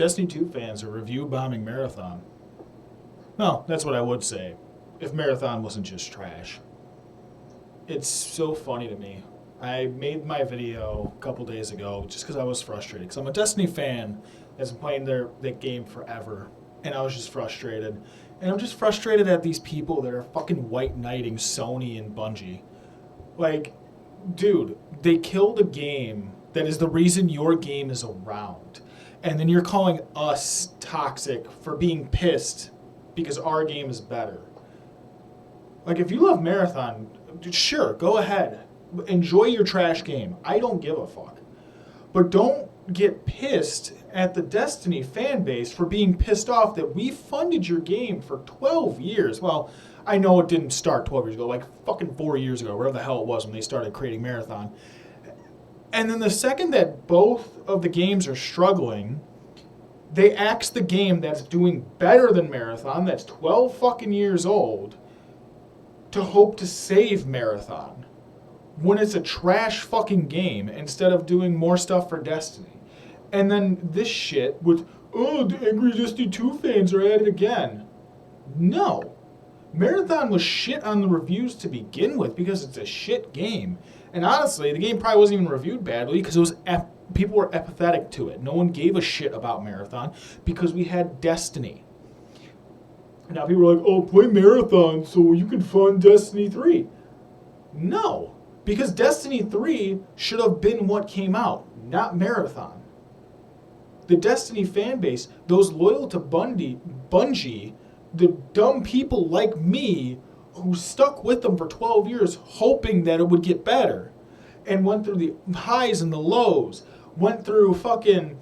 Destiny 2 fans are review bombing Marathon. No, that's what I would say. If Marathon wasn't just trash. It's so funny to me. I made my video a couple days ago just because I was frustrated. Because I'm a Destiny fan that's been playing that game forever. And I was just frustrated. And I'm just frustrated at these people that are fucking white knighting Sony and Bungie. Like, dude, they killed a game that is the reason your game is around. And then you're calling us toxic for being pissed because our game is better. Like, if you love Marathon, sure, go ahead. Enjoy your trash game. I don't give a fuck. But don't get pissed at the Destiny fan base for being pissed off that we funded your game for 12 years. Well, I know it didn't start 12 years ago, like fucking 4 years ago, wherever the hell it was when they started creating Marathon. And then the second that both of the games are struggling, they axe the game that's doing better than Marathon, that's 12 fucking years old, to hope to save Marathon when it's a trash fucking game instead of doing more stuff for Destiny. And then this shit with, oh, the angry Destiny 2 fans are at it again. No. Marathon was shit on the reviews to begin with because it's a shit game. And honestly, the game probably wasn't even reviewed badly because it was people were apathetic to it. No one gave a shit about Marathon because we had Destiny. Now people are like, oh, play Marathon so you can fund Destiny 3. No. Because Destiny 3 should have been what came out, not Marathon. The Destiny fan base, those loyal to Bungie, the dumb people like me who stuck with them for 12 years hoping that it would get better and went through the highs and the lows, went through fucking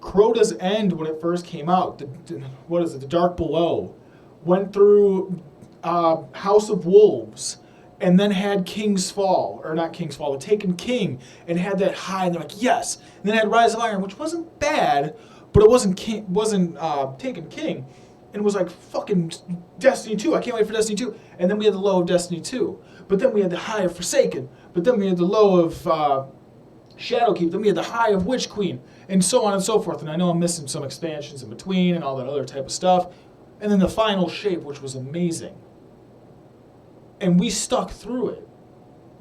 Crota's End when it first came out, The Dark Below, went through House of Wolves, and then had King's Fall, or not King's Fall, The Taken King, and had that high, and they're like, yes. And then had Rise of Iron, which wasn't bad, but it wasn't Taken King, and it was like fucking Destiny 2. I can't wait for Destiny 2. And then we had the low of Destiny 2. But then we had the high of Forsaken. But then we had the low of Shadowkeep. Then we had the high of Witch Queen, and so on and so forth. And I know I'm missing some expansions in between and all that other type of stuff. And then the final shape, which was amazing. And we stuck through it.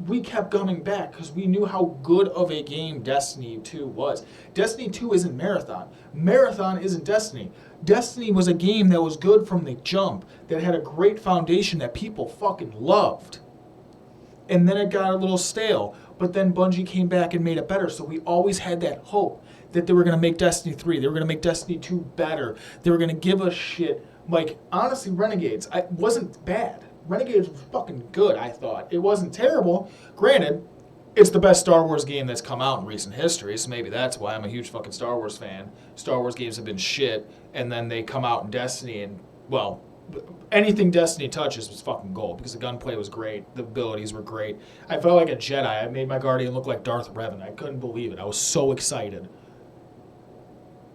We kept coming back because we knew how good of a game Destiny 2 was. Destiny 2 isn't Marathon. Marathon isn't Destiny. Destiny was a game that was good from the jump, that had a great foundation that people fucking loved. And then it got a little stale. But then Bungie came back and made it better. So we always had that hope that they were going to make Destiny 3. They were going to make Destiny 2 better. They were going to give us shit. Like, honestly, Renegades wasn't bad. Renegades was fucking good, I thought. It wasn't terrible. Granted, it's the best Star Wars game that's come out in recent history, so maybe that's why I'm a huge fucking Star Wars fan. Star Wars games have been shit, and then they come out in Destiny, and, well, anything Destiny touches was fucking gold, because the gunplay was great, the abilities were great. I felt like a Jedi. I made my Guardian look like Darth Revan. I couldn't believe it. I was so excited.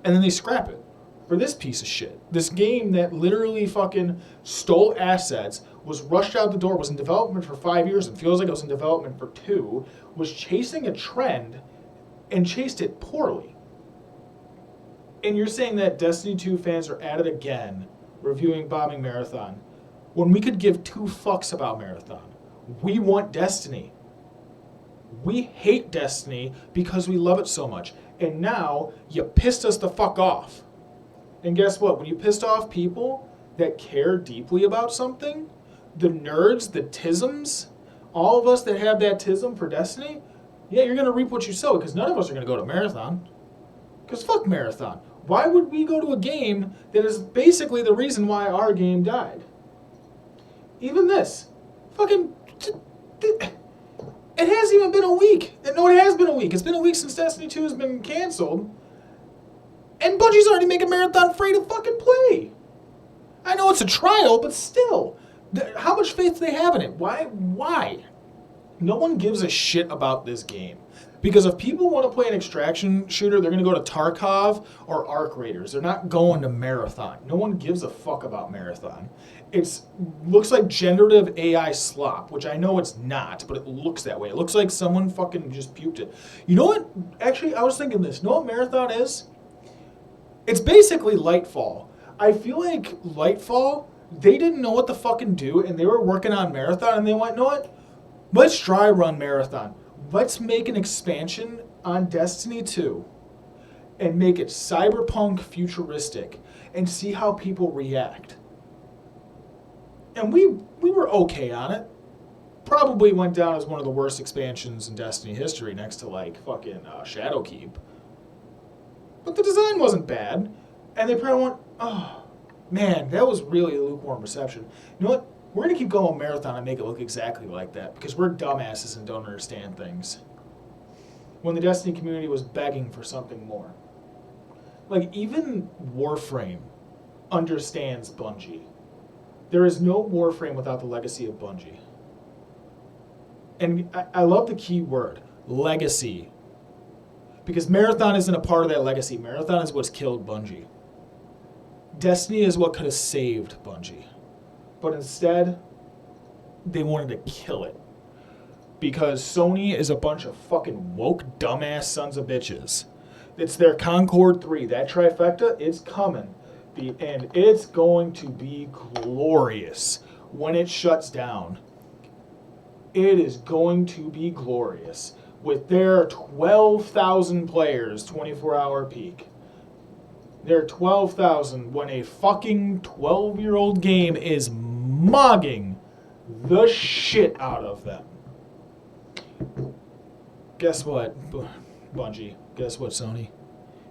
And then they scrap it for this piece of shit. This game that literally fucking stole assets, was rushed out the door, was in development for 5 years, and feels like it was in development for 2, was chasing a trend, and chased it poorly. And you're saying that Destiny 2 fans are at it again, reviewing Bombing Marathon, when we could give two fucks about Marathon. We want Destiny. We hate Destiny because we love it so much. And now, you pissed us the fuck off. And guess what? When you pissed off people that care deeply about something, the nerds, the tisms, all of us that have that tism for Destiny, yeah, you're going to reap what you sow, because none of us are going to go to Marathon. Because fuck Marathon. Why would we go to a game that is basically the reason why our game died? Even this. Fucking... It hasn't even been a week. No, it has been a week. It's been a week since Destiny 2 has been canceled. And Bungie's already making Marathon free to fucking play. I know it's a trial, but still. How much faith do they have in it? Why? No one gives a shit about this game. Because if people want to play an extraction shooter, they're going to go to Tarkov or Arc Raiders. They're not going to Marathon. No one gives a fuck about Marathon. It looks like generative AI slop, which I know it's not, but it looks that way. It looks like someone fucking just puked it. You know what? Actually, I was thinking this. You know what Marathon is? It's basically Lightfall. I feel like Lightfall, they didn't know what to fucking do, and they were working on Marathon, and they went, you know what? Let's try run Marathon. Let's make an expansion on Destiny 2 and make it cyberpunk futuristic and see how people react. And we were okay on it. Probably went down as one of the worst expansions in Destiny history next to like fucking Shadowkeep. But the design wasn't bad. And they probably went, oh, man, that was really a lukewarm reception. You know what? We're going to keep going Marathon and make it look exactly like that because we're dumbasses and don't understand things. When the Destiny community was begging for something more. Like, even Warframe understands Bungie. There is no Warframe without the legacy of Bungie. And I love the key word, legacy. Because Marathon isn't a part of that legacy. Marathon is what's killed Bungie. Destiny is what could have saved Bungie. But instead, they wanted to kill it. Because Sony is a bunch of fucking woke, dumbass sons of bitches. It's their Concord 3. That trifecta, it's coming. And it's going to be glorious when it shuts down. It is going to be glorious. With their 12,000 players, 24-hour peak. Their 12,000 when a fucking 12-year-old game is mogging the shit out of them. Guess what, Bungie? Guess what, Sony?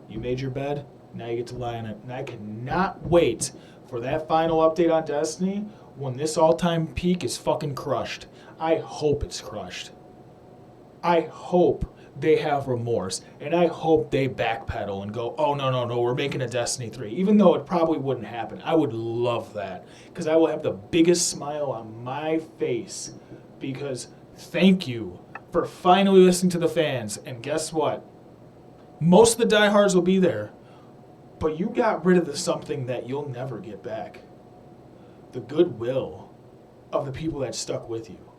You made your bed, now you get to lie in it. And I cannot wait for that final update on Destiny when this all-time peak is fucking crushed. I hope it's crushed. I hope they have remorse, and I hope they backpedal and go, oh, no, we're making a Destiny 3, even though it probably wouldn't happen. I would love that, because I will have the biggest smile on my face, because thank you for finally listening to the fans, and guess what? Most of the diehards will be there, but you got rid of the something that you'll never get back. The goodwill of the people that stuck with you.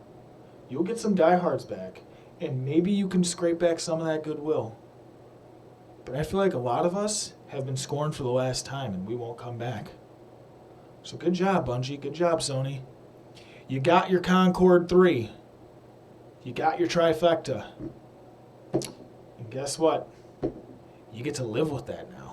You'll get some diehards back, and maybe you can scrape back some of that goodwill. But I feel like a lot of us have been scorned for the last time, and we won't come back. So good job, Bungie. Good job, Sony. You got your Concord 3. You got your trifecta. And guess what? You get to live with that now.